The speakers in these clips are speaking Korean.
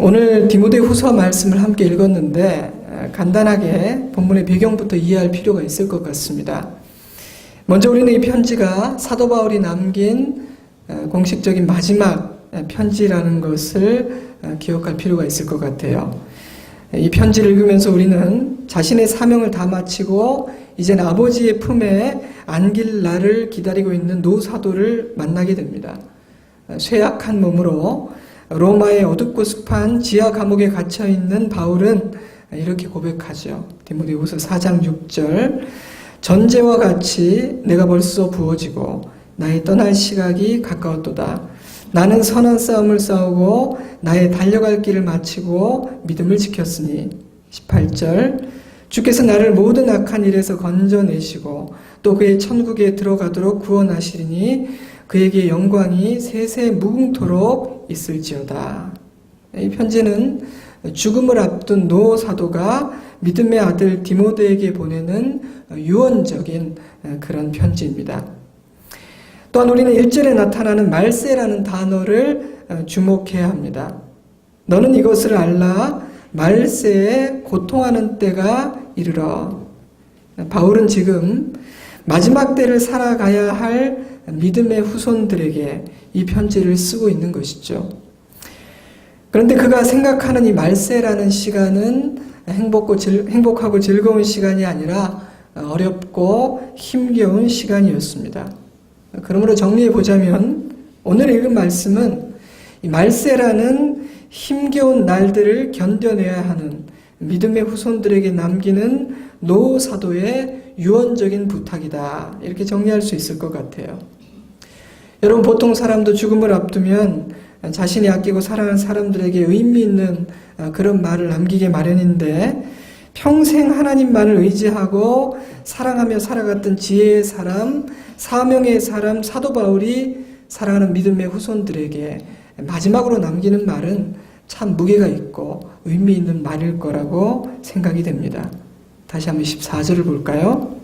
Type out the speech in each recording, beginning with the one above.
오늘 디모데후서 말씀을 함께 읽었는데 간단하게 본문의 배경부터 이해할 필요가 있을 것 같습니다. 먼저 우리는 이 편지가 사도 바울이 남긴 공식적인 마지막 편지라는 것을 기억할 필요가 있을 것 같아요. 이 편지를 읽으면서 우리는 자신의 사명을 다 마치고 이제는 아버지의 품에 안길 날을 기다리고 있는 노사도를 만나게 됩니다. 쇠약한 몸으로 로마의 어둡고 습한 지하 감옥에 갇혀있는 바울은 이렇게 고백하죠. 디모데후서 4장 6절, 전제와 같이 내가 벌써 부어지고 나의 떠날 시각이 가까웠도다. 나는 선한 싸움을 싸우고 나의 달려갈 길을 마치고 믿음을 지켰으니. 18절, 주께서 나를 모든 악한 일에서 건져내시고 또 그의 천국에 들어가도록 구원하시리니 그에게 영광이 세세 무궁토록 있을지어다. 이 편지는 죽음을 앞둔 노 사도가 믿음의 아들 디모데에게 보내는 유언적인 그런 편지입니다. 또한 우리는 1절에 나타나는 말세라는 단어를 주목해야 합니다. 너는 이것을 알라, 말세에 고통하는 때가 이르러. 바울은 지금 마지막 때를 살아가야 할 믿음의 후손들에게 이 편지를 쓰고 있는 것이죠. 그런데 그가 생각하는 이 말세라는 시간은 행복하고 즐거운 시간이 아니라 어렵고 힘겨운 시간이었습니다. 그러므로 정리해 보자면 오늘 읽은 말씀은 이 말세라는 힘겨운 날들을 견뎌내야 하는 믿음의 후손들에게 남기는 노 사도의 유언적인 부탁이다. 이렇게 정리할 수 있을 것 같아요. 여러분, 보통 사람도 죽음을 앞두면 자신이 아끼고 사랑하는 사람들에게 의미 있는 그런 말을 남기게 마련인데, 평생 하나님만을 의지하고 사랑하며 살아갔던 지혜의 사람, 사명의 사람 사도 바울이 사랑하는 믿음의 후손들에게 마지막으로 남기는 말은 참 무게가 있고 의미 있는 말일 거라고 생각이 됩니다. 다시 한번 14절을 볼까요?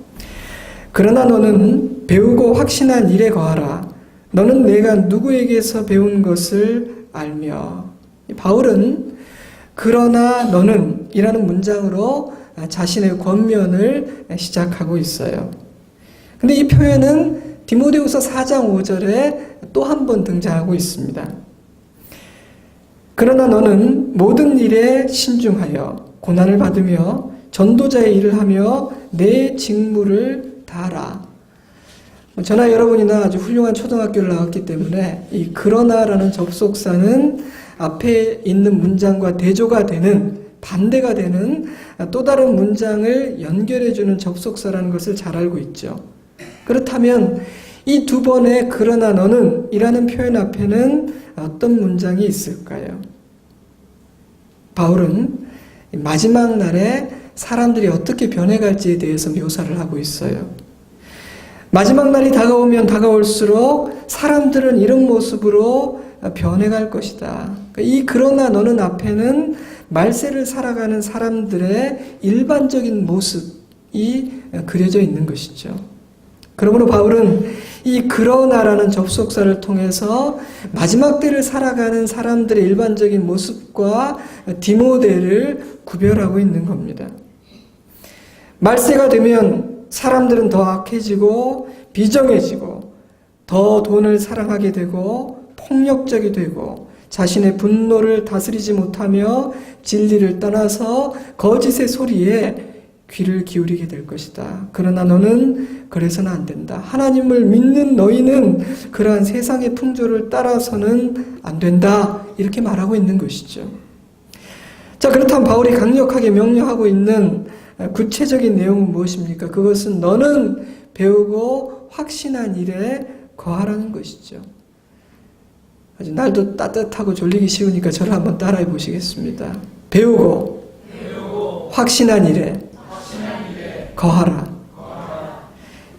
그러나 너는 배우고 확신한 일에 거하라. 너는 내가 누구에게서 배운 것을 알며. 바울은 그러나 너는 이라는 문장으로 자신의 권면을 시작하고 있어요. 근데 이 표현은 디모데후서 4장 5절에 또 한 번 등장하고 있습니다. 그러나 너는 모든 일에 신중하여 고난을 받으며 전도자의 일을 하며 내 직무를 다하라. 저나 여러분이나 아주 훌륭한 초등학교를 나왔기 때문에 이 그러나라는 접속사는 앞에 있는 문장과 대조가 되는, 반대가 되는 또 다른 문장을 연결해주는 접속사라는 것을 잘 알고 있죠. 그렇다면 이 두 번의 그러나 너는 이라는 표현 앞에는 어떤 문장이 있을까요? 바울은 마지막 날에 사람들이 어떻게 변해갈지에 대해서 묘사를 하고 있어요. 마지막 날이 다가오면 다가올수록 사람들은 이런 모습으로 변해갈 것이다. 이 그러나 너는 앞에는 말세를 살아가는 사람들의 일반적인 모습이 그려져 있는 것이죠. 그러므로 바울은 이 그러나라는 접속사를 통해서 마지막 때를 살아가는 사람들의 일반적인 모습과 디모데를 구별하고 있는 겁니다. 말세가 되면 사람들은 더 악해지고 비정해지고 더 돈을 사랑하게 되고 폭력적이 되고 자신의 분노를 다스리지 못하며 진리를 떠나서 거짓의 소리에 귀를 기울이게 될 것이다. 그러나 너는 그래서는 안 된다. 하나님을 믿는 너희는 그러한 세상의 풍조를 따라서는 안 된다. 이렇게 말하고 있는 것이죠. 자, 그렇다면 바울이 강력하게 명령하고 있는 구체적인 내용은 무엇입니까? 그것은 너는 배우고 확신한 일에 거하라는 것이죠. 아주 날도 따뜻하고 졸리기 쉬우니까 저를 한번 따라해 보시겠습니다. 배우고 확신한 일에 거하라.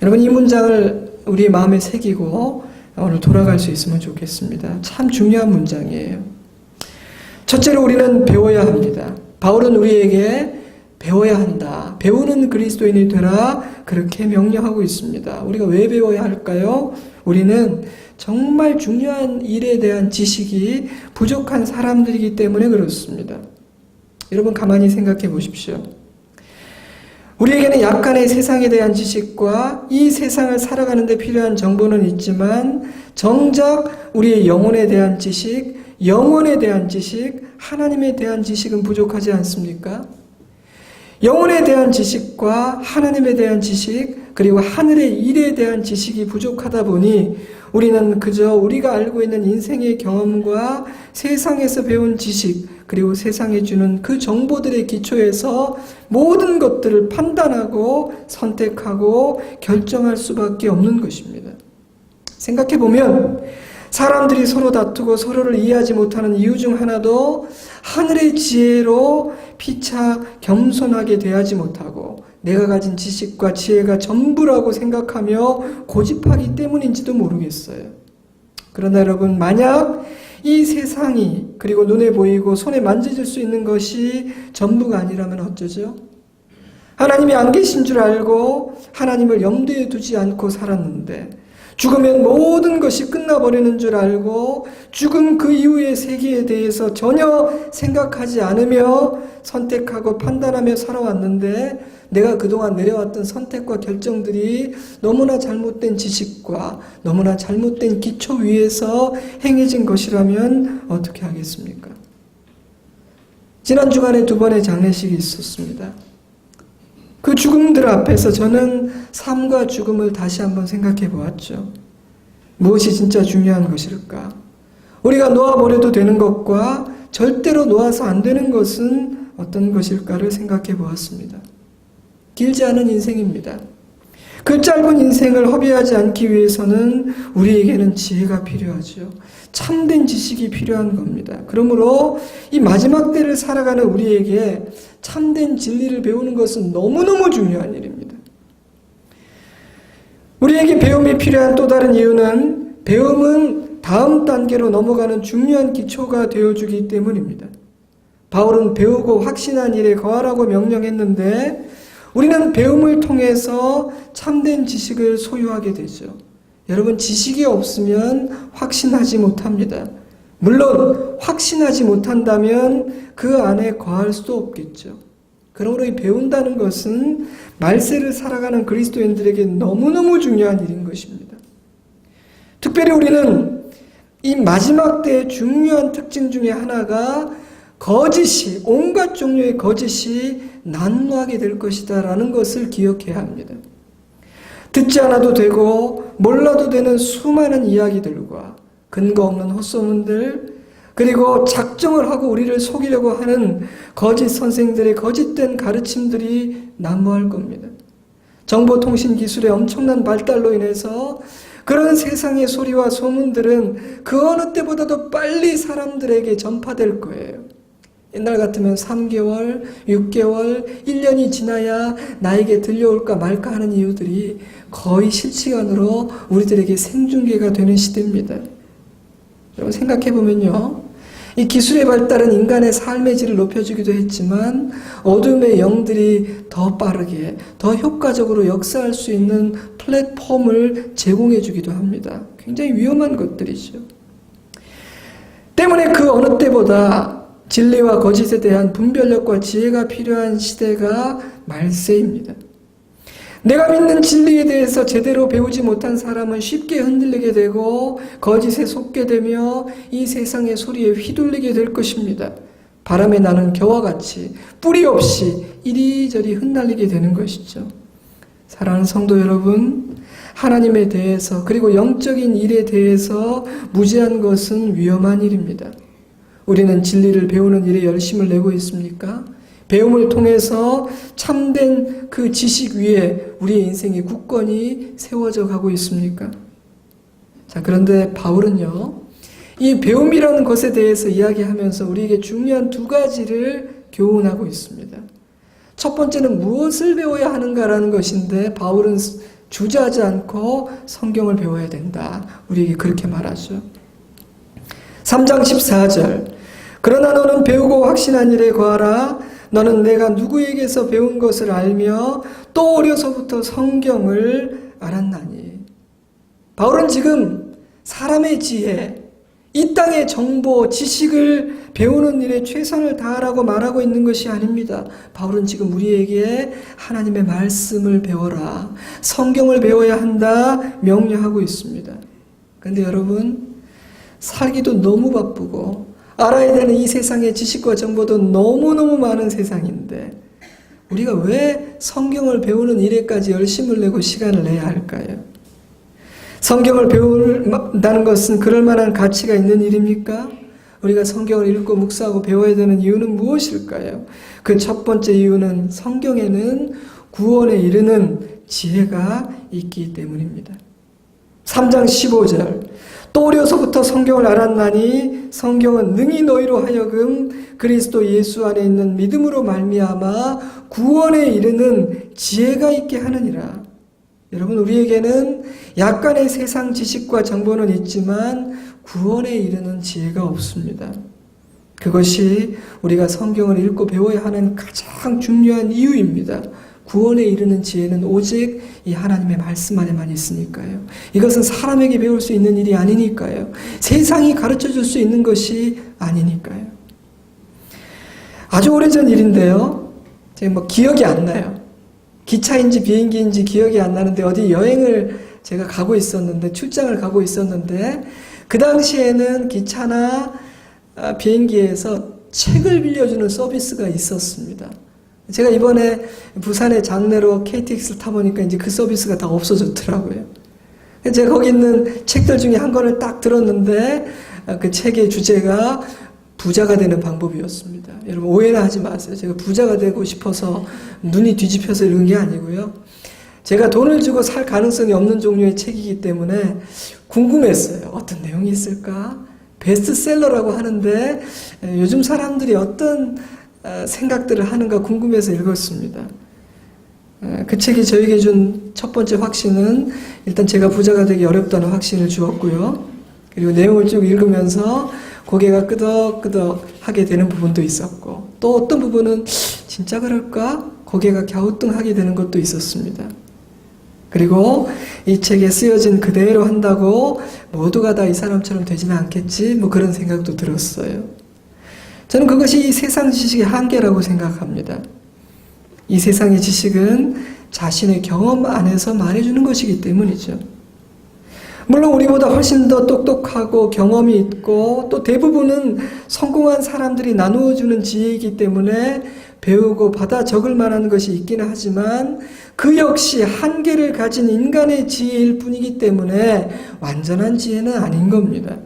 여러분, 이 문장을 우리의 마음에 새기고 오늘 돌아갈 수 있으면 좋겠습니다. 참 중요한 문장이에요. 첫째로 우리는 배워야 합니다. 바울은 우리에게 배워야 한다. 배우는 그리스도인이 되라. 그렇게 명령하고 있습니다. 우리가 왜 배워야 할까요? 우리는 정말 중요한 일에 대한 지식이 부족한 사람들이기 때문에 그렇습니다. 여러분 가만히 생각해 보십시오. 우리에게는 약간의 세상에 대한 지식과 이 세상을 살아가는 데 필요한 정보는 있지만 정작 우리의 영혼에 대한 지식, 영혼에 대한 지식, 하나님에 대한 지식은 부족하지 않습니까? 영혼에 대한 지식과 하나님에 대한 지식, 그리고 하늘의 일에 대한 지식이 부족하다 보니 우리는 그저 우리가 알고 있는 인생의 경험과 세상에서 배운 지식, 그리고 세상에 주는 그 정보들의 기초에서 모든 것들을 판단하고 선택하고 결정할 수밖에 없는 것입니다. 생각해보면 사람들이 서로 다투고 서로를 이해하지 못하는 이유 중 하나도 하늘의 지혜로 피차 겸손하게 대하지 못하고 내가 가진 지식과 지혜가 전부라고 생각하며 고집하기 때문인지도 모르겠어요. 그러나 여러분, 만약 이 세상이 그리고 눈에 보이고 손에 만져질 수 있는 것이 전부가 아니라면 어쩌죠? 하나님이 안 계신 줄 알고 하나님을 염두에 두지 않고 살았는데 죽으면 모든 것이 끝나버리는 줄 알고 죽음 그 이후의 세계에 대해서 전혀 생각하지 않으며 선택하고 판단하며 살아왔는데 내가 그동안 내려왔던 선택과 결정들이 너무나 잘못된 지식과 너무나 잘못된 기초 위에서 행해진 것이라면 어떻게 하겠습니까? 지난 주간에 2번의 장례식이 있었습니다. 그 죽음들 앞에서 저는 삶과 죽음을 다시 한번 생각해 보았죠. 무엇이 진짜 중요한 것일까? 우리가 놓아버려도 되는 것과 절대로 놓아서 안 되는 것은 어떤 것일까를 생각해 보았습니다. 길지 않은 인생입니다. 그 짧은 인생을 허비하지 않기 위해서는 우리에게는 지혜가 필요하죠. 참된 지식이 필요한 겁니다. 그러므로 이 마지막 때를 살아가는 우리에게 참된 진리를 배우는 것은 너무너무 중요한 일입니다. 우리에게 배움이 필요한 또 다른 이유는 배움은 다음 단계로 넘어가는 중요한 기초가 되어주기 때문입니다. 바울은 배우고 확신한 일에 거하라고 명령했는데 우리는 배움을 통해서 참된 지식을 소유하게 되죠. 여러분, 지식이 없으면 확신하지 못합니다. 물론 확신하지 못한다면 그 안에 거할 수도 없겠죠. 그러므로 이 배운다는 것은 말세를 살아가는 그리스도인들에게 너무너무 중요한 일인 것입니다. 특별히 우리는 이 마지막 때의 중요한 특징 중에 하나가 거짓이, 온갖 종류의 거짓이 난무하게 될 것이다 라는 것을 기억해야 합니다. 듣지 않아도 되고 몰라도 되는 수많은 이야기들과 근거 없는 헛소문들, 그리고 작정을 하고 우리를 속이려고 하는 거짓 선생들의 거짓된 가르침들이 난무할 겁니다. 정보통신 기술의 엄청난 발달로 인해서 그런 세상의 소리와 소문들은 그 어느 때보다도 빨리 사람들에게 전파될 거예요. 옛날 같으면 3개월, 6개월, 1년이 지나야 나에게 들려올까 말까 하는 이유들이 거의 실시간으로 우리들에게 생중계가 되는 시대입니다. 여러분 생각해보면요, 이 기술의 발달은 인간의 삶의 질을 높여주기도 했지만 어둠의 영들이 더 빠르게, 더 효과적으로 역사할 수 있는 플랫폼을 제공해주기도 합니다. 굉장히 위험한 것들이죠. 때문에 그 어느 때보다 진리와 거짓에 대한 분별력과 지혜가 필요한 시대가 말세입니다. 내가 믿는 진리에 대해서 제대로 배우지 못한 사람은 쉽게 흔들리게 되고 거짓에 속게 되며 이 세상의 소리에 휘둘리게 될 것입니다. 바람에 나는 겨와 같이 뿌리 없이 이리저리 흩날리게 되는 것이죠. 사랑하는 성도 여러분, 하나님에 대해서 그리고 영적인 일에 대해서 무지한 것은 위험한 일입니다. 우리는 진리를 배우는 일에 열심을 내고 있습니까? 배움을 통해서 참된 그 지식 위에 우리의 인생이 굳건히 세워져 가고 있습니까? 자, 그런데 바울은요, 이 배움이라는 것에 대해서 이야기하면서 우리에게 중요한 2가지를 교훈하고 있습니다. 첫 번째는 무엇을 배워야 하는가라는 것인데 바울은 주저하지 않고 성경을 배워야 된다. 우리에게 그렇게 말하죠. 3장 14절, 그러나 너는 배우고 확신한 일에 거하라. 너는 내가 누구에게서 배운 것을 알며 또 어려서부터 성경을 알았나니. 바울은 지금 사람의 지혜, 이 땅의 정보, 지식을 배우는 일에 최선을 다하라고 말하고 있는 것이 아닙니다. 바울은 지금 우리에게 하나님의 말씀을 배워라, 성경을 배워야 한다 명령하고 있습니다. 그런데 여러분, 살기도 너무 바쁘고 알아야 되는 이 세상의 지식과 정보도 너무너무 많은 세상인데 우리가 왜 성경을 배우는 일에까지 열심을 내고 시간을 내야 할까요? 성경을 배운다는 것은 그럴 만한 가치가 있는 일입니까? 우리가 성경을 읽고 묵상하고 배워야 되는 이유는 무엇일까요? 그 첫 번째 이유는 성경에는 구원에 이르는 지혜가 있기 때문입니다. 3장 15절, 또 어려서부터 성경을 알았나니 성경은 능히 너희로 하여금 그리스도 예수 안에 있는 믿음으로 말미암아 구원에 이르는 지혜가 있게 하느니라. 여러분, 우리에게는 약간의 세상 지식과 정보는 있지만 구원에 이르는 지혜가 없습니다. 그것이 우리가 성경을 읽고 배워야 하는 가장 중요한 이유입니다. 구원에 이르는 지혜는 오직 이 하나님의 말씀 안에만 있으니까요. 이것은 사람에게 배울 수 있는 일이 아니니까요. 세상이 가르쳐줄 수 있는 것이 아니니까요. 아주 오래전 일인데요. 제가 기억이 안 나요. 기차인지 비행기인지 기억이 안 나는데 어디 여행을 제가 가고 있었는데, 출장을 가고 있었는데 그 당시에는 기차나 비행기에서 책을 빌려주는 서비스가 있었습니다. 제가 이번에 부산의 장례로 KTX를 타보니까 이제 그 서비스가 다 없어졌더라고요. 제가 거기 있는 책들 중에 한 권을 딱 들었는데 그 책의 주제가 부자가 되는 방법이었습니다. 여러분, 오해는 하지 마세요. 제가 부자가 되고 싶어서 눈이 뒤집혀서 읽은 게 아니고요. 제가 돈을 주고 살 가능성이 없는 종류의 책이기 때문에 궁금했어요. 어떤 내용이 있을까? 베스트셀러라고 하는데 요즘 사람들이 어떤 생각들을 하는가 궁금해서 읽었습니다. 그 책이 저에게 준 첫 번째 확신은 일단 제가 부자가 되기 어렵다는 확신을 주었고요. 그리고 내용을 쭉 읽으면서 고개가 끄덕끄덕 하게 되는 부분도 있었고, 또 어떤 부분은 진짜 그럴까? 고개가 갸우뚱하게 되는 것도 있었습니다. 그리고 이 책에 쓰여진 그대로 한다고 모두가 다 이 사람처럼 되지는 않겠지, 뭐 그런 생각도 들었어요. 저는 그것이 이 세상 지식의 한계라고 생각합니다. 이 세상의 지식은 자신의 경험 안에서 말해주는 것이기 때문이죠. 물론 우리보다 훨씬 더 똑똑하고 경험이 있고 또 대부분은 성공한 사람들이 나누어주는 지혜이기 때문에 배우고 받아 적을 만한 것이 있기는 하지만 그 역시 한계를 가진 인간의 지혜일 뿐이기 때문에 완전한 지혜는 아닌 겁니다.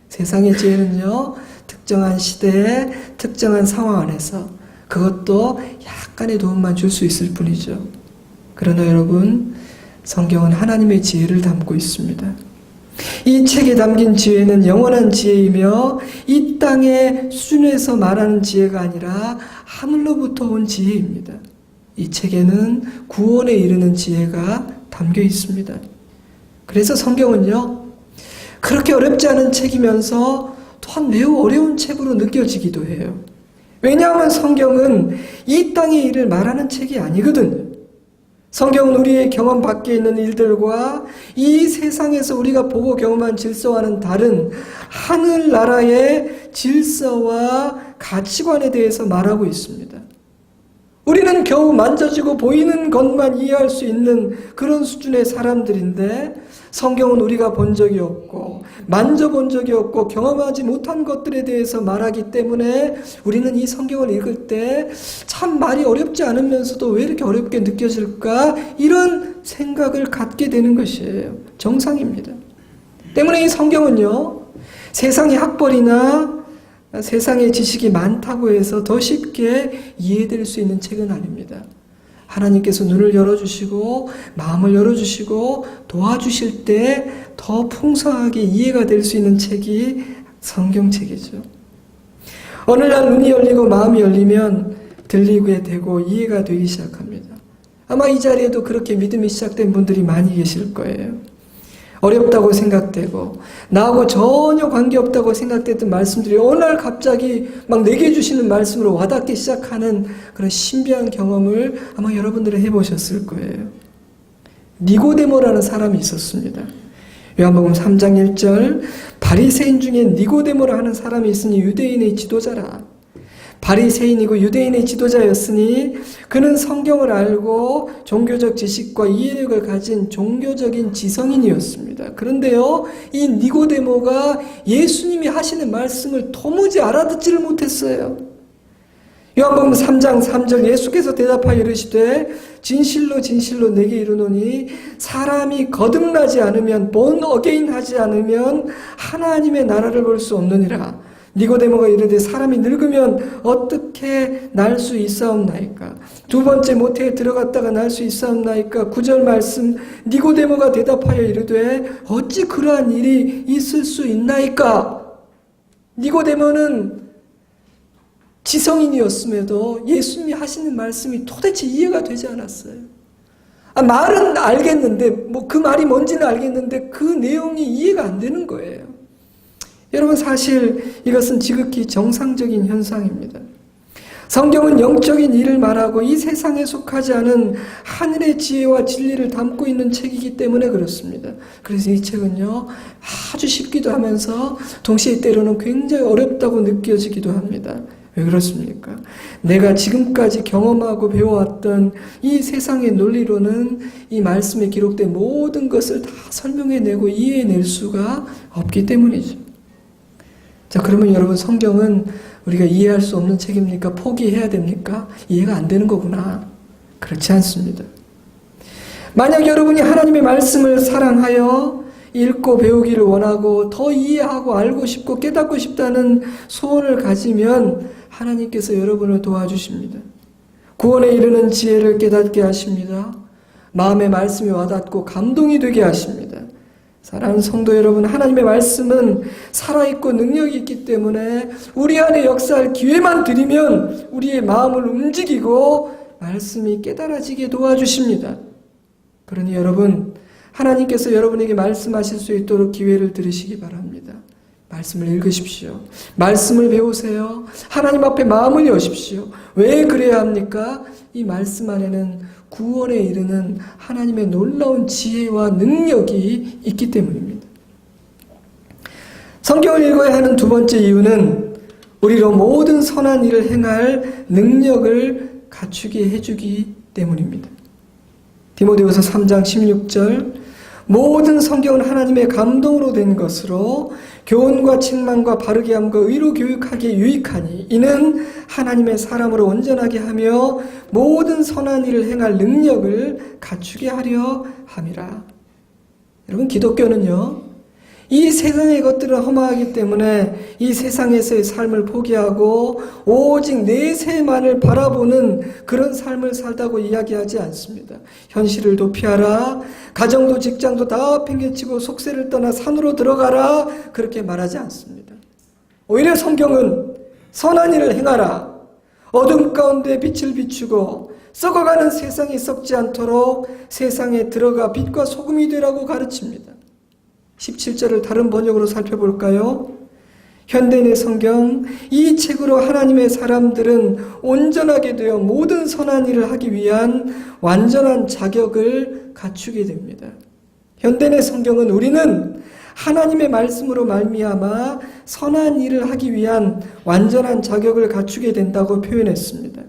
세상의 지혜는요, 특정한 시대에 특정한 상황 안에서 그것도 약간의 도움만 줄 수 있을 뿐이죠. 그러나 여러분, 성경은 하나님의 지혜를 담고 있습니다. 이 책에 담긴 지혜는 영원한 지혜이며 이 땅의 수준에서 말하는 지혜가 아니라 하늘로부터 온 지혜입니다. 이 책에는 구원에 이르는 지혜가 담겨 있습니다. 그래서 성경은요, 그렇게 어렵지 않은 책이면서 또한 매우 어려운 책으로 느껴지기도 해요. 왜냐하면 성경은 이 땅의 일을 말하는 책이 아니거든요. 성경은 우리의 경험 밖에 있는 일들과 이 세상에서 우리가 보고 경험한 질서와는 다른 하늘나라의 질서와 가치관에 대해서 말하고 있습니다. 우리는 겨우 만져지고 보이는 것만 이해할 수 있는 그런 수준의 사람들인데 성경은 우리가 본 적이 없고 만져본 적이 없고 경험하지 못한 것들에 대해서 말하기 때문에 우리는 이 성경을 읽을 때 참 말이 어렵지 않으면서도 왜 이렇게 어렵게 느껴질까? 이런 생각을 갖게 되는 것이에요. 정상입니다. 때문에 이 성경은요, 세상의 학벌이나 세상의 지식이 많다고 해서 더 쉽게 이해될 수 있는 책은 아닙니다. 하나님께서 눈을 열어주시고 마음을 열어주시고 도와주실 때 더 풍성하게 이해가 될 수 있는 책이 성경책이죠. 어느 날 눈이 열리고 마음이 열리면 들리게 되고 이해가 되기 시작합니다. 아마 이 자리에도 그렇게 믿음이 시작된 분들이 많이 계실 거예요. 어렵다고 생각되고 나하고 전혀 관계없다고 생각됐던 말씀들이 어느 날 갑자기 막 내게 주시는 말씀으로 와닿기 시작하는 그런 신비한 경험을 아마 여러분들이 해보셨을 거예요. 니고데모라는 사람이 있었습니다. 요한복음 3장 1절 바리새인 중에 니고데모라 하는 사람이 있으니 유대인의 지도자라. 바리새인이고 유대인의 지도자였으니 그는 성경을 알고 종교적 지식과 이해력을 가진 종교적인 지성인이었습니다. 그런데요, 이 니고데모가 예수님이 하시는 말씀을 도무지 알아듣지를 못했어요. 요한복음 3장 3절 예수께서 대답하여 이르시되 진실로 진실로 내게 이르노니 사람이 거듭나지 않으면 born again 하지 않으면 하나님의 나라를 볼 수 없느니라. 니고데모가 이르되 사람이 늙으면 어떻게 날 수 있사옵나이까? 두 번째 모태에 들어갔다가 날 수 있사옵나이까? 9절 말씀 니고데모가 대답하여 이르되 어찌 그러한 일이 있을 수 있나이까? 니고데모는 지성인이었음에도 예수님이 하시는 말씀이 도대체 이해가 되지 않았어요. 말은 알겠는데 그 말이 뭔지는 알겠는데 그 내용이 이해가 안 되는 거예요. 여러분, 사실 이것은 지극히 정상적인 현상입니다. 성경은 영적인 일을 말하고 이 세상에 속하지 않은 하늘의 지혜와 진리를 담고 있는 책이기 때문에 그렇습니다. 그래서 이 책은요, 아주 쉽기도 하면서 동시에 때로는 굉장히 어렵다고 느껴지기도 합니다. 왜 그렇습니까? 내가 지금까지 경험하고 배워왔던 이 세상의 논리로는 이 말씀에 기록된 모든 것을 다 설명해내고 이해해낼 수가 없기 때문이죠. 자, 그러면 여러분, 성경은 우리가 이해할 수 없는 책입니까? 포기해야 됩니까? 이해가 안 되는 거구나. 그렇지 않습니다. 만약 여러분이 하나님의 말씀을 사랑하여 읽고 배우기를 원하고 더 이해하고 알고 싶고 깨닫고 싶다는 소원을 가지면 하나님께서 여러분을 도와주십니다. 구원에 이르는 지혜를 깨닫게 하십니다. 마음의 말씀이 와닿고 감동이 되게 하십니다. 사랑하는 성도 여러분, 하나님의 말씀은 살아있고 능력이 있기 때문에 우리 안에 역사할 기회만 드리면 우리의 마음을 움직이고 말씀이 깨달아지게 도와주십니다. 그러니 여러분, 하나님께서 여러분에게 말씀하실 수 있도록 기회를 드리시기 바랍니다. 말씀을 읽으십시오. 말씀을 배우세요. 하나님 앞에 마음을 여십시오. 왜 그래야 합니까? 이 말씀 안에는 구원에 이르는 하나님의 놀라운 지혜와 능력이 있기 때문입니다. 성경을 읽어야 하는 두 번째 이유는 우리로 모든 선한 일을 행할 능력을 갖추게 해주기 때문입니다. 디모데후서 3장 16절 모든 성경은 하나님의 감동으로 된 것으로 교훈과 책망과 바르게 함과 의로 교육하기에 유익하니 이는 하나님의 사람으로 온전하게 하며 모든 선한 일을 행할 능력을 갖추게 하려 함이라. 여러분, 기독교는요, 이 세상의 것들은 허망하기 때문에 이 세상에서의 삶을 포기하고 오직 내세만을 바라보는 그런 삶을 살다고 이야기하지 않습니다. 현실을 도피하라, 가정도 직장도 다 팽개치고 속세를 떠나 산으로 들어가라, 그렇게 말하지 않습니다. 오히려 성경은 선한 일을 행하라, 어둠 가운데 빛을 비추고 썩어가는 세상이 썩지 않도록 세상에 들어가 빛과 소금이 되라고 가르칩니다. 17절을 다른 번역으로 살펴볼까요? 현대인의 성경, 이 책으로 하나님의 사람들은 온전하게 되어 모든 선한 일을 하기 위한 완전한 자격을 갖추게 됩니다. 현대인의 성경은 우리는 하나님의 말씀으로 말미암아 선한 일을 하기 위한 완전한 자격을 갖추게 된다고 표현했습니다.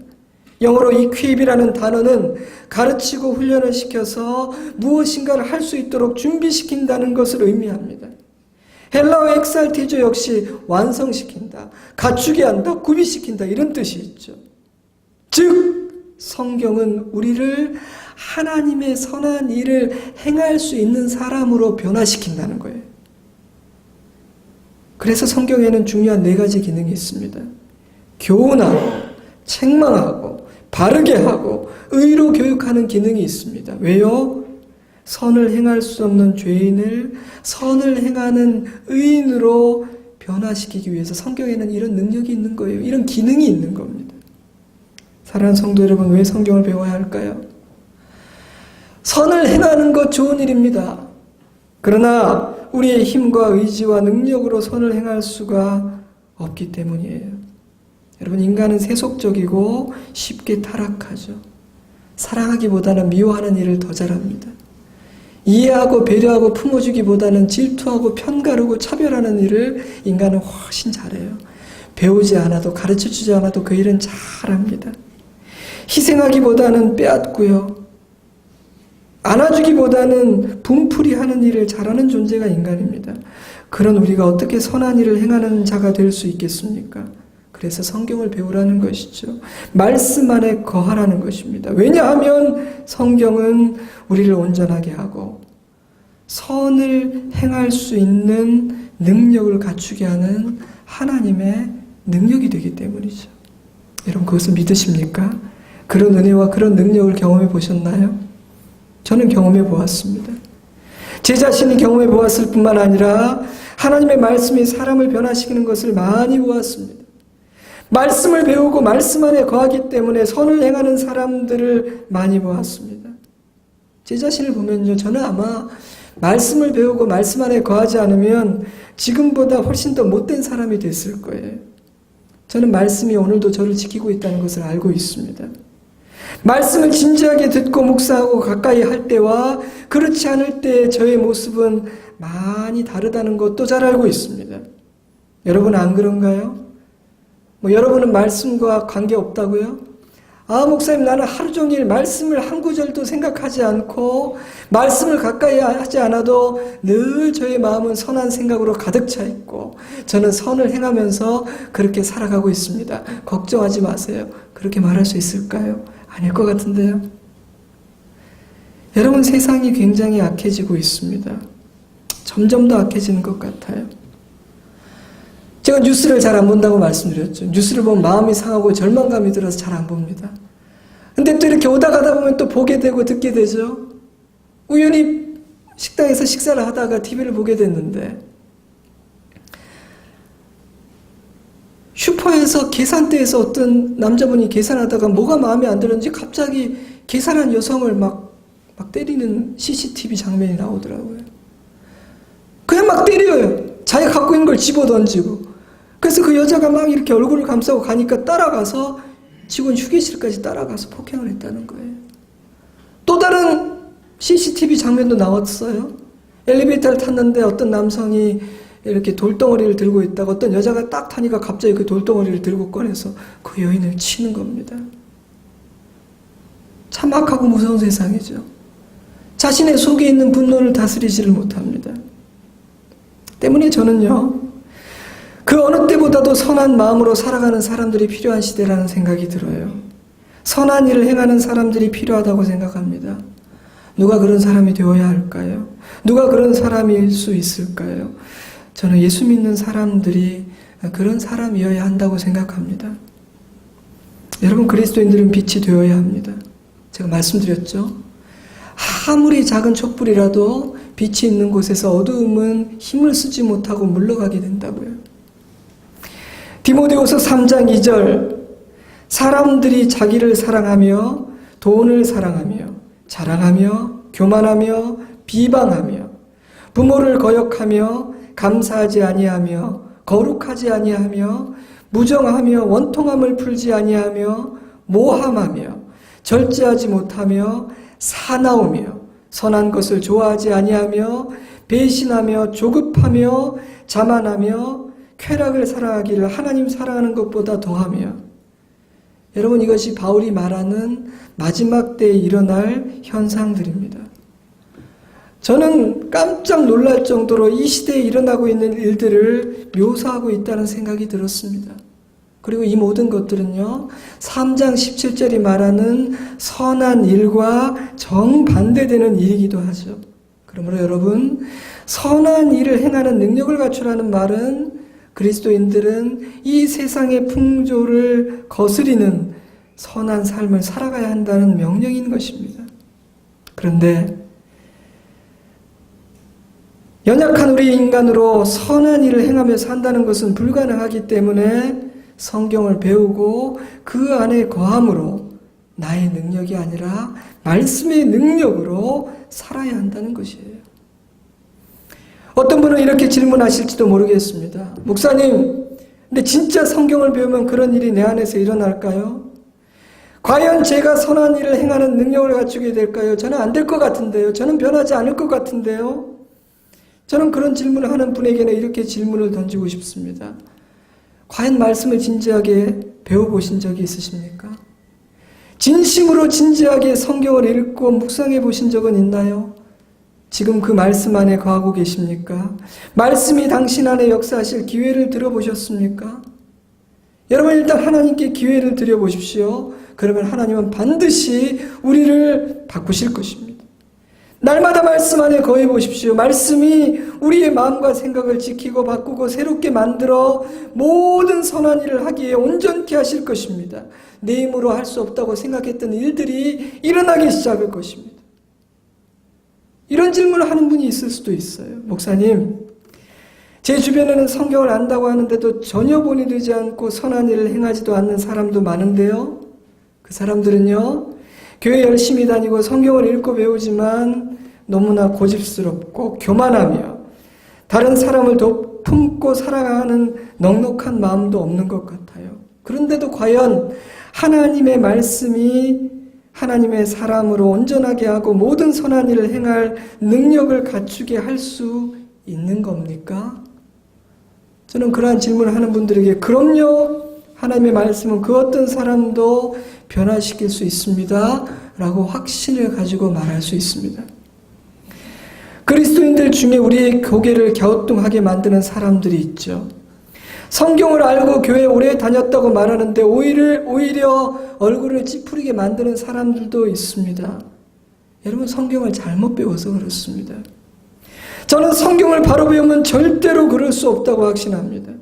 영어로 equip이라는 단어는 가르치고 훈련을 시켜서 무엇인가를 할 수 있도록 준비시킨다는 것을 의미합니다. 헬라어 엑살티조 역시 완성시킨다, 갖추게 한다, 구비시킨다, 이런 뜻이 있죠. 즉 성경은 우리를 하나님의 선한 일을 행할 수 있는 사람으로 변화시킨다는 거예요. 그래서 성경에는 중요한 4가지 기능이 있습니다. 교훈하고 책망하고 바르게 하고 의로 교육하는 기능이 있습니다. 왜요? 선을 행할 수 없는 죄인을 선을 행하는 의인으로 변화시키기 위해서 성경에는 이런 능력이 있는 거예요. 이런 기능이 있는 겁니다. 사랑하는 성도 여러분, 왜 성경을 배워야 할까요? 선을 행하는 것 좋은 일입니다. 그러나 우리의 힘과 의지와 능력으로 선을 행할 수가 없기 때문이에요. 여러분, 인간은 세속적이고 쉽게 타락하죠. 사랑하기보다는 미워하는 일을 더 잘합니다. 이해하고 배려하고 품어주기보다는 질투하고 편가르고 차별하는 일을 인간은 훨씬 잘해요. 배우지 않아도 가르쳐주지 않아도 그 일은 잘합니다. 희생하기보다는 빼앗고요. 안아주기보다는 분풀이하는 일을 잘하는 존재가 인간입니다. 그런 우리가 어떻게 선한 일을 행하는 자가 될 수 있겠습니까? 그래서 성경을 배우라는 것이죠. 말씀 안에 거하라는 것입니다. 왜냐하면 성경은 우리를 온전하게 하고 선을 행할 수 있는 능력을 갖추게 하는 하나님의 능력이 되기 때문이죠. 여러분 그것을 믿으십니까? 그런 은혜와 그런 능력을 경험해 보셨나요? 저는 경험해 보았습니다. 제 자신이 경험해 보았을 뿐만 아니라 하나님의 말씀이 사람을 변화시키는 것을 많이 보았습니다. 말씀을 배우고 말씀 안에 거하기 때문에 선을 행하는 사람들을 많이 보았습니다. 제 자신을 보면요, 저는 아마 말씀을 배우고 말씀 안에 거하지 않으면 지금보다 훨씬 더 못된 사람이 됐을 거예요. 저는 말씀이 오늘도 저를 지키고 있다는 것을 알고 있습니다. 말씀을 진지하게 듣고 묵상하고 가까이 할 때와 그렇지 않을 때의 저의 모습은 많이 다르다는 것도 잘 알고 있습니다. 여러분은 안 그런가요? 여러분은 말씀과 관계없다고요? 목사님 나는 하루 종일 말씀을 한 구절도 생각하지 않고 말씀을 가까이 하지 않아도 늘 저의 마음은 선한 생각으로 가득 차 있고 저는 선을 행하면서 그렇게 살아가고 있습니다. 걱정하지 마세요. 그렇게 말할 수 있을까요? 아닐 것 같은데요. 여러분 세상이 굉장히 악해지고 있습니다. 점점 더 악해지는 것 같아요. 제가 뉴스를 잘 안 본다고 말씀드렸죠. 뉴스를 보면 마음이 상하고 절망감이 들어서 잘 안 봅니다. 근데 또 이렇게 오다 가다 보면 또 보게 되고 듣게 되죠. 우연히 식당에서 식사를 하다가 TV를 보게 됐는데 슈퍼에서 계산대에서 어떤 남자분이 계산하다가 뭐가 마음에 안 들었는지 갑자기 계산한 여성을 막 때리는 CCTV 장면이 나오더라고요. 그냥 막 때려요. 자기가 갖고 있는 걸 집어던지고. 그래서 그 여자가 막 이렇게 얼굴을 감싸고 가니까 따라가서 직원 휴게실까지 따라가서 폭행을 했다는 거예요. 또 다른 CCTV 장면도 나왔어요. 엘리베이터를 탔는데 어떤 남성이 이렇게 돌덩어리를 들고 있다가 어떤 여자가 딱 타니까 갑자기 그 돌덩어리를 들고 꺼내서 그 여인을 치는 겁니다. 참 악하고 무서운 세상이죠. 자신의 속에 있는 분노를 다스리지를 못합니다. 때문에 저는요, 그 어느 때보다도 선한 마음으로 살아가는 사람들이 필요한 시대라는 생각이 들어요. 선한 일을 행하는 사람들이 필요하다고 생각합니다. 누가 그런 사람이 되어야 할까요? 누가 그런 사람일 수 있을까요? 저는 예수 믿는 사람들이 그런 사람이어야 한다고 생각합니다. 여러분 그리스도인들은 빛이 되어야 합니다. 제가 말씀드렸죠. 아무리 작은 촛불이라도 빛이 있는 곳에서 어두움은 힘을 쓰지 못하고 물러가게 된다고요. 디모데후서 3장 2절 사람들이 자기를 사랑하며 돈을 사랑하며 자랑하며 교만하며 비방하며 부모를 거역하며 감사하지 아니하며 거룩하지 아니하며 무정하며 원통함을 풀지 아니하며 모함하며 절제하지 못하며 사나우며 선한 것을 좋아하지 아니하며 배신하며 조급하며 자만하며 쾌락을 사랑하기를 하나님 사랑하는 것보다 더하며. 여러분 이것이 바울이 말하는 마지막 때에 일어날 현상들입니다. 저는 깜짝 놀랄 정도로 이 시대에 일어나고 있는 일들을 묘사하고 있다는 생각이 들었습니다. 그리고 이 모든 것들은요 3장 17절이 말하는 선한 일과 정반대되는 일이기도 하죠. 그러므로 여러분 선한 일을 행하는 능력을 갖추라는 말은 그리스도인들은 이 세상의 풍조를 거스리는 선한 삶을 살아가야 한다는 명령인 것입니다. 그런데 연약한 우리 인간으로 선한 일을 행하며 산다는 것은 불가능하기 때문에 성경을 배우고 그 안에 거함으로 나의 능력이 아니라 말씀의 능력으로 살아야 한다는 것이에요. 어떤 분은 이렇게 질문하실지도 모르겠습니다. 목사님, 근데 진짜 성경을 배우면 그런 일이 내 안에서 일어날까요? 과연 제가 선한 일을 행하는 능력을 갖추게 될까요? 저는 안 될 것 같은데요. 저는 변하지 않을 것 같은데요. 저는 그런 질문을 하는 분에게는 이렇게 질문을 던지고 싶습니다. 과연 말씀을 진지하게 배워보신 적이 있으십니까? 진심으로 진지하게 성경을 읽고 묵상해 보신 적은 있나요? 지금 그 말씀 안에 거하고 계십니까? 말씀이 당신 안에 역사하실 기회를 들어보셨습니까? 여러분 일단 하나님께 기회를 드려보십시오. 그러면 하나님은 반드시 우리를 바꾸실 것입니다. 날마다 말씀 안에 거해 보십시오. 말씀이 우리의 마음과 생각을 지키고 바꾸고 새롭게 만들어 모든 선한 일을 하기에 온전케 하실 것입니다. 내 힘으로 할 수 없다고 생각했던 일들이 일어나기 시작할 것입니다. 이런 질문을 하는 분이 있을 수도 있어요. 목사님, 제 주변에는 성경을 안다고 하는데도 전혀 본이 되지 않고 선한 일을 행하지도 않는 사람도 많은데요. 그 사람들은요, 교회 열심히 다니고 성경을 읽고 배우지만 너무나 고집스럽고 교만하며 다른 사람을 품고 살아가는 넉넉한 마음도 없는 것 같아요. 그런데도 과연 하나님의 말씀이 하나님의 사람으로 온전하게 하고 모든 선한 일을 행할 능력을 갖추게 할 수 있는 겁니까? 저는 그러한 질문을 하는 분들에게 그럼요. 하나님의 말씀은 그 어떤 사람도 변화시킬 수 있습니다. 라고 확신을 가지고 말할 수 있습니다. 그리스도인들 중에 우리의 고개를 갸우뚱하게 만드는 사람들이 있죠. 성경을 알고 교회 오래 다녔다고 말하는데 오히려 얼굴을 찌푸리게 만드는 사람들도 있습니다. 여러분 성경을 잘못 배워서 그렇습니다. 저는 성경을 바로 배우면 절대로 그럴 수 없다고 확신합니다.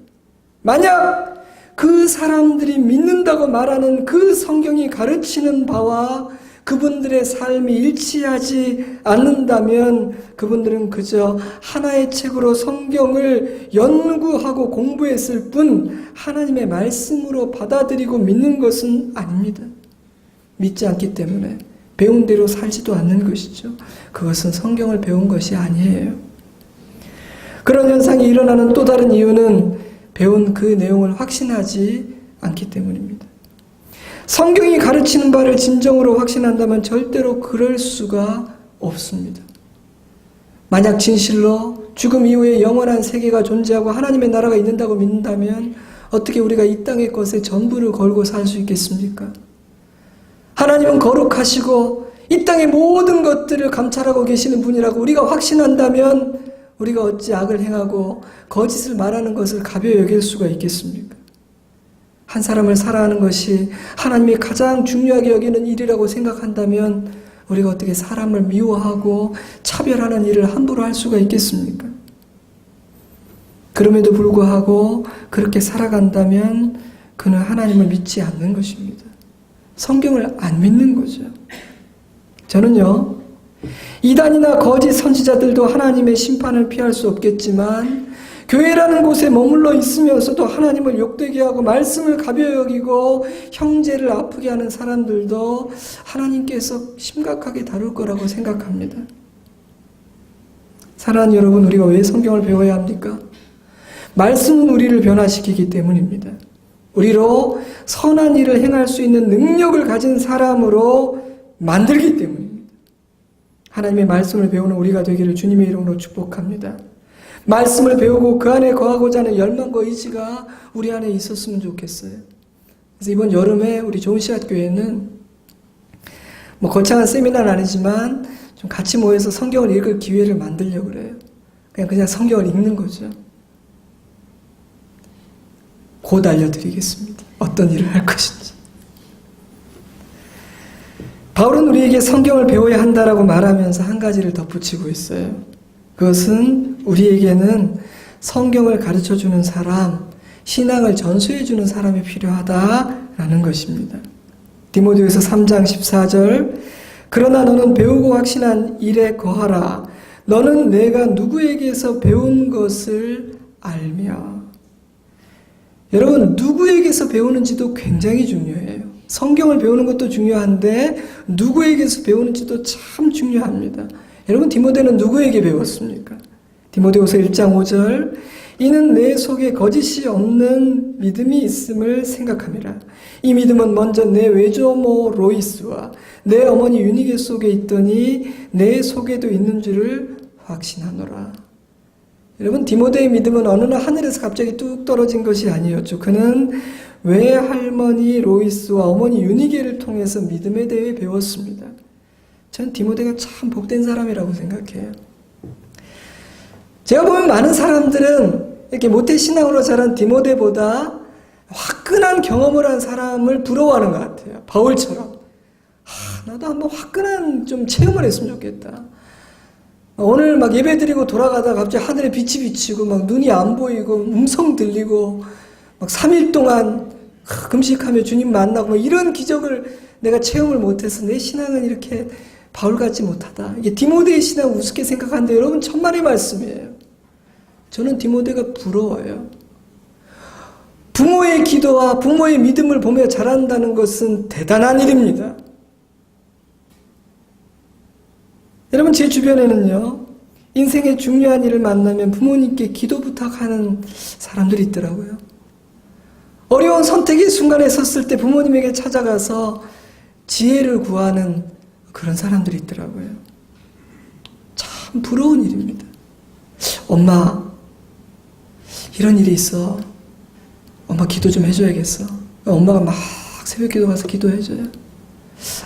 만약 그 사람들이 믿는다고 말하는 그 성경이 가르치는 바와 그분들의 삶이 일치하지 않는다면 그분들은 그저 하나의 책으로 성경을 연구하고 공부했을 뿐 하나님의 말씀으로 받아들이고 믿는 것은 아닙니다. 믿지 않기 때문에 배운 대로 살지도 않는 것이죠. 그것은 성경을 배운 것이 아니에요. 그런 현상이 일어나는 또 다른 이유는 배운 그 내용을 확신하지 않기 때문입니다. 성경이 가르치는 바를 진정으로 확신한다면 절대로 그럴 수가 없습니다. 만약 진실로 죽음 이후에 영원한 세계가 존재하고 하나님의 나라가 있는다고 믿는다면 어떻게 우리가 이 땅의 것에 전부를 걸고 살 수 있겠습니까? 하나님은 거룩하시고 이 땅의 모든 것들을 감찰하고 계시는 분이라고 우리가 확신한다면 우리가 어찌 악을 행하고 거짓을 말하는 것을 가벼이 여길 수가 있겠습니까? 한 사람을 사랑하는 것이 하나님이 가장 중요하게 여기는 일이라고 생각한다면 우리가 어떻게 사람을 미워하고 차별하는 일을 함부로 할 수가 있겠습니까? 그럼에도 불구하고 그렇게 살아간다면 그는 하나님을 믿지 않는 것입니다. 성경을 안 믿는 거죠. 저는요, 이단이나 거짓 선지자들도 하나님의 심판을 피할 수 없겠지만 교회라는 곳에 머물러 있으면서도 하나님을 욕되게 하고 말씀을 가벼이 여기고 형제를 아프게 하는 사람들도 하나님께서 심각하게 다룰 거라고 생각합니다. 사랑하는 여러분, 우리가 왜 성경을 배워야 합니까? 말씀은 우리를 변화시키기 때문입니다. 우리로 선한 일을 행할 수 있는 능력을 가진 사람으로 만들기 때문입니다. 하나님의 말씀을 배우는 우리가 되기를 주님의 이름으로 축복합니다. 말씀을 배우고 그 안에 거하고자 하는 열망과 의지가 우리 안에 있었으면 좋겠어요. 그래서 이번 여름에 우리 좋은씨앗 교회는 거창한 세미나는 아니지만 좀 같이 모여서 성경을 읽을 기회를 만들려고 그래요. 그냥 성경을 읽는 거죠. 곧 알려드리겠습니다. 어떤 일을 할 것인지. 바울은 우리에게 성경을 배워야 한다라고 말하면서 한 가지를 덧붙이고 있어요. 그것은 우리에게는 성경을 가르쳐주는 사람, 신앙을 전수해주는 사람이 필요하다라는 것입니다. 디모데후서 3장 14절, 그러나 너는 배우고 확신한 일에 거하라. 너는 내가 누구에게서 배운 것을 알며. 여러분, 누구에게서 배우는지도 굉장히 중요해요. 성경을 배우는 것도 중요한데 누구에게서 배우는지도 참 중요합니다. 여러분, 디모데는 누구에게 배웠습니까? 디모데후서 1장 5절, 이는 내 속에 거짓이 없는 믿음이 있음을 생각함이라. 이 믿음은 먼저 내 외조모 로이스와 내 어머니 유니게 속에 있더니 내 속에도 있는 줄을 확신하노라. 여러분, 디모데의 믿음은 어느 날 하늘에서 갑자기 뚝 떨어진 것이 아니었죠. 그는 외할머니 로이스와 어머니 유니게를 통해서 믿음에 대해 배웠습니다. 저는 디모데가 참 복된 사람이라고 생각해요. 제가 보면 많은 사람들은 이렇게 모태신앙으로 자란 디모데보다 화끈한 경험을 한 사람을 부러워하는 것 같아요. 바울처럼. 나도 한번 화끈한 좀 체험을 했으면 좋겠다. 오늘 막 예배 드리고 돌아가다가 갑자기 하늘에 빛이 비치고 막 눈이 안 보이고 음성 들리고 막 3일 동안 금식하며 주님 만나고 막 이런 기적을 내가 체험을 못해서 내 신앙은 이렇게 바울같지 못하다. 이게 디모데의 신앙 우습게 생각하는데 여러분 천만의 말씀이에요. 저는 디모데가 부러워요. 부모의 기도와 부모의 믿음을 보며 자란다는 것은 대단한 일입니다. 여러분, 제 주변에는요, 인생의 중요한 일을 만나면 부모님께 기도 부탁하는 사람들이 있더라고요. 어려운 선택의 순간에 섰을 때 부모님에게 찾아가서 지혜를 구하는 그런 사람들이 있더라고요. 참 부러운 일입니다. 엄마, 이런 일이 있어. 엄마 기도 좀 해줘야겠어. 엄마가 막 새벽 기도 가서 기도해줘요.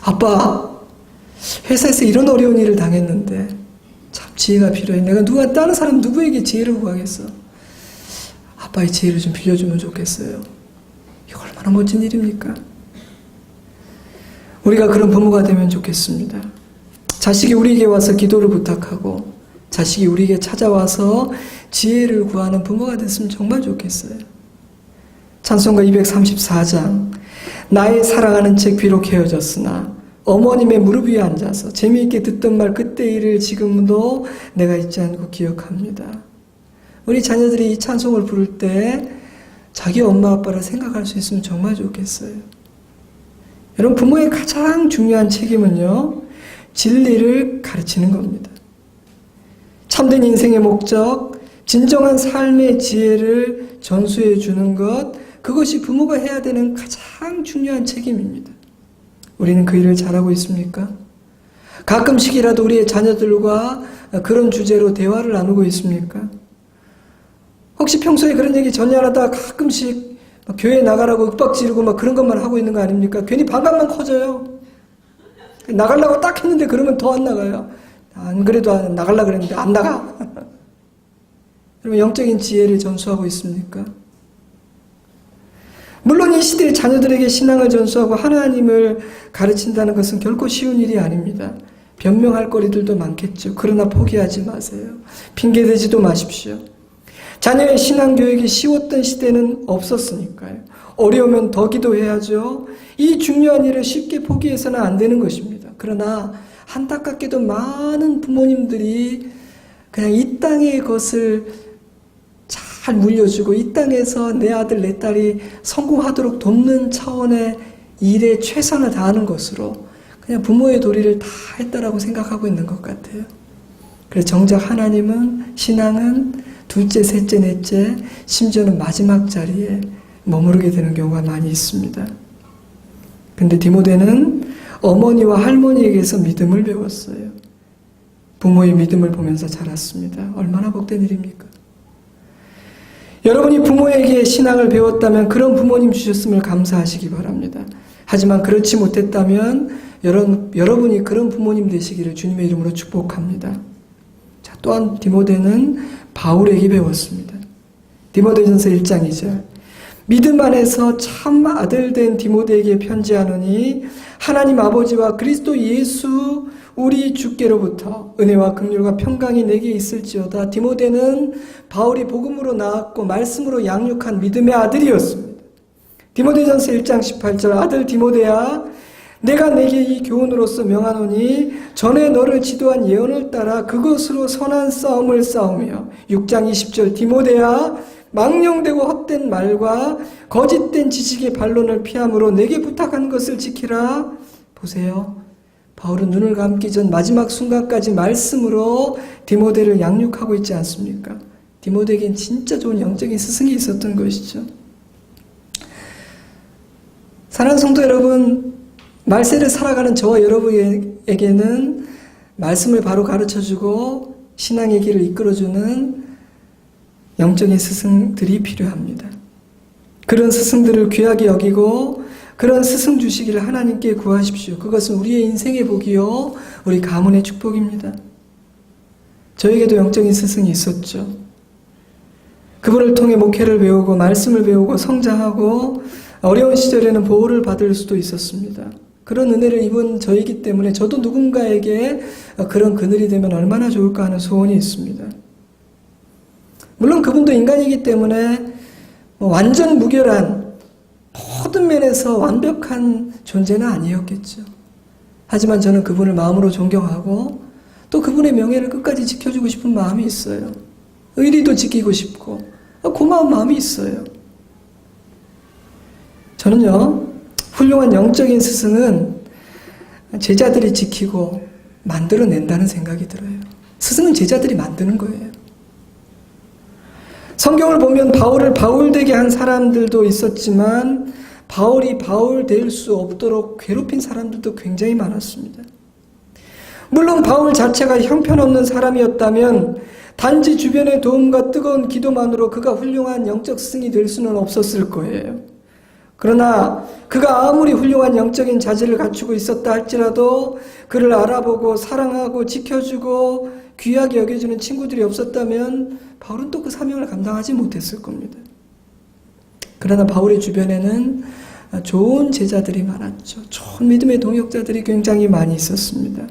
아빠, 회사에서 이런 어려운 일을 당했는데 참 지혜가 필요해. 내가 다른 사람 누구에게 지혜를 구하겠어. 아빠의 지혜를 좀 빌려주면 좋겠어요. 이거 얼마나 멋진 일입니까? 우리가 그런 부모가 되면 좋겠습니다. 자식이 우리에게 와서 기도를 부탁하고 자식이 우리에게 찾아와서 지혜를 구하는 부모가 됐으면 정말 좋겠어요. 찬송가 234장. 나의 사랑하는 책 비록 헤어졌으나 어머님의 무릎 위에 앉아서 재미있게 듣던 말 그때 일을 지금도 내가 잊지 않고 기억합니다. 우리 자녀들이 이 찬송을 부를 때 자기 엄마 아빠를 생각할 수 있으면 정말 좋겠어요. 여러분, 부모의 가장 중요한 책임은요, 진리를 가르치는 겁니다. 참된 인생의 목적, 진정한 삶의 지혜를 전수해 주는 것, 그것이 부모가 해야 되는 가장 중요한 책임입니다. 우리는 그 일을 잘하고 있습니까? 가끔씩이라도 우리의 자녀들과 그런 주제로 대화를 나누고 있습니까? 혹시 평소에 그런 얘기 전혀 안 하다가 가끔씩 교회 나가라고 윽박 지르고 막 그런 것만 하고 있는 거 아닙니까? 괜히 반감만 커져요. 나가려고 딱 했는데 그러면 더 안 나가요. 안 그래도 나가려고 그랬는데 안 나가. 여러분, 영적인 지혜를 전수하고 있습니까? 물론 이 시대의 자녀들에게 신앙을 전수하고 하나님을 가르친다는 것은 결코 쉬운 일이 아닙니다. 변명할 거리들도 많겠죠. 그러나 포기하지 마세요. 핑계대지도 마십시오. 자녀의 신앙교육이 쉬웠던 시대는 없었으니까요. 어려우면 더 기도해야죠. 이 중요한 일을 쉽게 포기해서는 안 되는 것입니다. 그러나 안타깝게도 많은 부모님들이 그냥 이 땅의 것을 잘 물려주고 이 땅에서 내 아들 내 딸이 성공하도록 돕는 차원의 일에 최선을 다하는 것으로 그냥 부모의 도리를 다 했다라고 생각하고 있는 것 같아요. 그래서 정작 하나님은, 신앙은 둘째, 셋째, 넷째, 심지어는 마지막 자리에 머무르게 되는 경우가 많이 있습니다. 근데 디모데는 어머니와 할머니에게서 믿음을 배웠어요. 부모의 믿음을 보면서 자랐습니다. 얼마나 복된 일입니까? 여러분이 부모에게 신앙을 배웠다면 그런 부모님 주셨음을 감사하시기 바랍니다. 하지만 그렇지 못했다면 여러분이 그런 부모님 되시기를 주님의 이름으로 축복합니다. 자, 또한 디모데는 바울에게 배웠습니다. 디모데전서 1장 2절. 믿음 안에서 참 아들 된 디모데에게 편지하노니 하나님 아버지와 그리스도 예수 우리 주께로부터 은혜와 긍휼과 평강이 내게 있을지어다. 디모데는 바울이 복음으로 낳았고 말씀으로 양육한 믿음의 아들이었습니다. 디모데전서 1장 18절. 아들 디모데야, 내가 내게 이 교훈으로서 명하노니 전에 너를 지도한 예언을 따라 그것으로 선한 싸움을 싸우며. 6장 20절. 디모데야, 망령되고 헛된 말과 거짓된 지식의 반론을 피함으로 내게 부탁한 것을 지키라. 보세요. 바울은 눈을 감기 전 마지막 순간까지 말씀으로 디모데를 양육하고 있지 않습니까? 디모데에겐 진짜 좋은 영적인 스승이 있었던 것이죠. 사랑하는 성도 여러분, 말세를 살아가는 저와 여러분에게는 말씀을 바로 가르쳐주고 신앙의 길을 이끌어주는 영적인 스승들이 필요합니다. 그런 스승들을 귀하게 여기고 그런 스승 주시기를 하나님께 구하십시오. 그것은 우리의 인생의 복이요, 우리 가문의 축복입니다. 저에게도 영적인 스승이 있었죠. 그분을 통해 목회를 배우고 말씀을 배우고 성장하고 어려운 시절에는 보호를 받을 수도 있었습니다. 그런 은혜를 입은 저이기 때문에 저도 누군가에게 그런 그늘이 되면 얼마나 좋을까 하는 소원이 있습니다. 물론 그분도 인간이기 때문에 완전 무결한 모든 면에서 완벽한 존재는 아니었겠죠. 하지만 저는 그분을 마음으로 존경하고 또 그분의 명예를 끝까지 지켜주고 싶은 마음이 있어요. 의리도 지키고 싶고 고마운 마음이 있어요. 저는요, 훌륭한 영적인 스승은 제자들이 지키고 만들어낸다는 생각이 들어요. 스승은 제자들이 만드는 거예요. 성경을 보면 바울을 바울되게 한 사람들도 있었지만 바울이 바울 될 수 없도록 괴롭힌 사람들도 굉장히 많았습니다. 물론 바울 자체가 형편없는 사람이었다면 단지 주변의 도움과 뜨거운 기도만으로 그가 훌륭한 영적 스승이 될 수는 없었을 거예요. 그러나 그가 아무리 훌륭한 영적인 자질을 갖추고 있었다 할지라도 그를 알아보고 사랑하고 지켜주고 귀하게 여겨주는 친구들이 없었다면 바울은 또 그 사명을 감당하지 못했을 겁니다. 그러나 바울의 주변에는 좋은 제자들이 많았죠. 좋은 믿음의 동역자들이 굉장히 많이 있었습니다.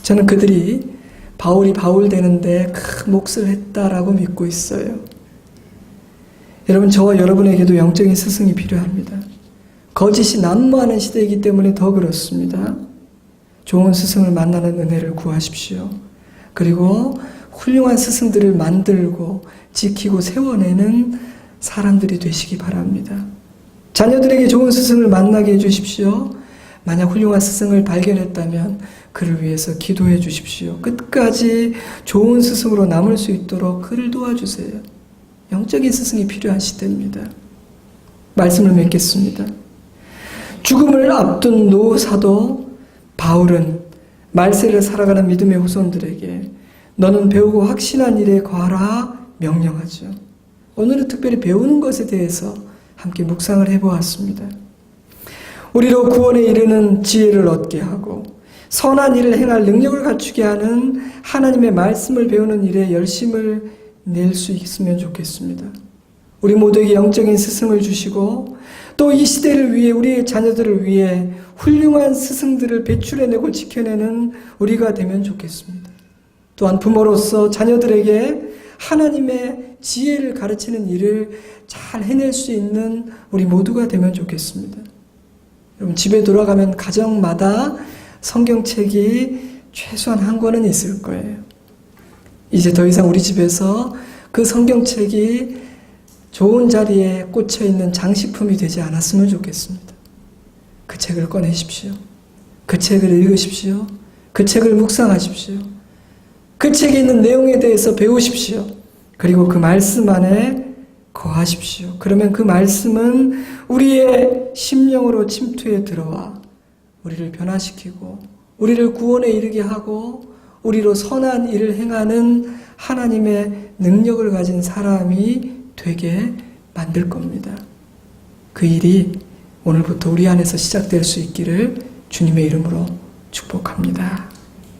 저는 그들이 바울이 바울 되는데 큰 몫을 했다라고 믿고 있어요. 여러분, 저와 여러분에게도 영적인 스승이 필요합니다. 거짓이 난무하는 시대이기 때문에 더 그렇습니다. 좋은 스승을 만나는 은혜를 구하십시오. 그리고 훌륭한 스승들을 만들고 지키고 세워내는 사람들이 되시기 바랍니다. 자녀들에게 좋은 스승을 만나게 해주십시오. 만약 훌륭한 스승을 발견했다면 그를 위해서 기도해 주십시오. 끝까지 좋은 스승으로 남을 수 있도록 그를 도와주세요. 영적인 스승이 필요한 시대입니다. 말씀을 맺겠습니다. 죽음을 앞둔 노사도 바울은 말세를 살아가는 믿음의 후손들에게 너는 배우고 확신한 일에 거하라 명령하죠. 오늘은 특별히 배우는 것에 대해서 함께 묵상을 해보았습니다. 우리로 구원에 이르는 지혜를 얻게 하고 선한 일을 행할 능력을 갖추게 하는 하나님의 말씀을 배우는 일에 열심을 낼 수 있으면 좋겠습니다. 우리 모두에게 영적인 스승을 주시고 또 이 시대를 위해 우리의 자녀들을 위해 훌륭한 스승들을 배출해내고 지켜내는 우리가 되면 좋겠습니다. 또한 부모로서 자녀들에게 하나님의 지혜를 가르치는 일을 잘 해낼 수 있는 우리 모두가 되면 좋겠습니다. 여러분, 집에 돌아가면 가정마다 성경책이 최소한 한 권은 있을 거예요. 이제 더 이상 우리 집에서 그 성경책이 좋은 자리에 꽂혀 있는 장식품이 되지 않았으면 좋겠습니다. 그 책을 꺼내십시오. 그 책을 읽으십시오. 그 책을 묵상하십시오. 그 책에 있는 내용에 대해서 배우십시오. 그리고 그 말씀 안에 거하십시오. 그러면 그 말씀은 우리의 심령으로 침투해 들어와 우리를 변화시키고 우리를 구원에 이르게 하고 우리로 선한 일을 행하는 하나님의 능력을 가진 사람이 되게 만들 겁니다. 그 일이 오늘부터 우리 안에서 시작될 수 있기를 주님의 이름으로 축복합니다.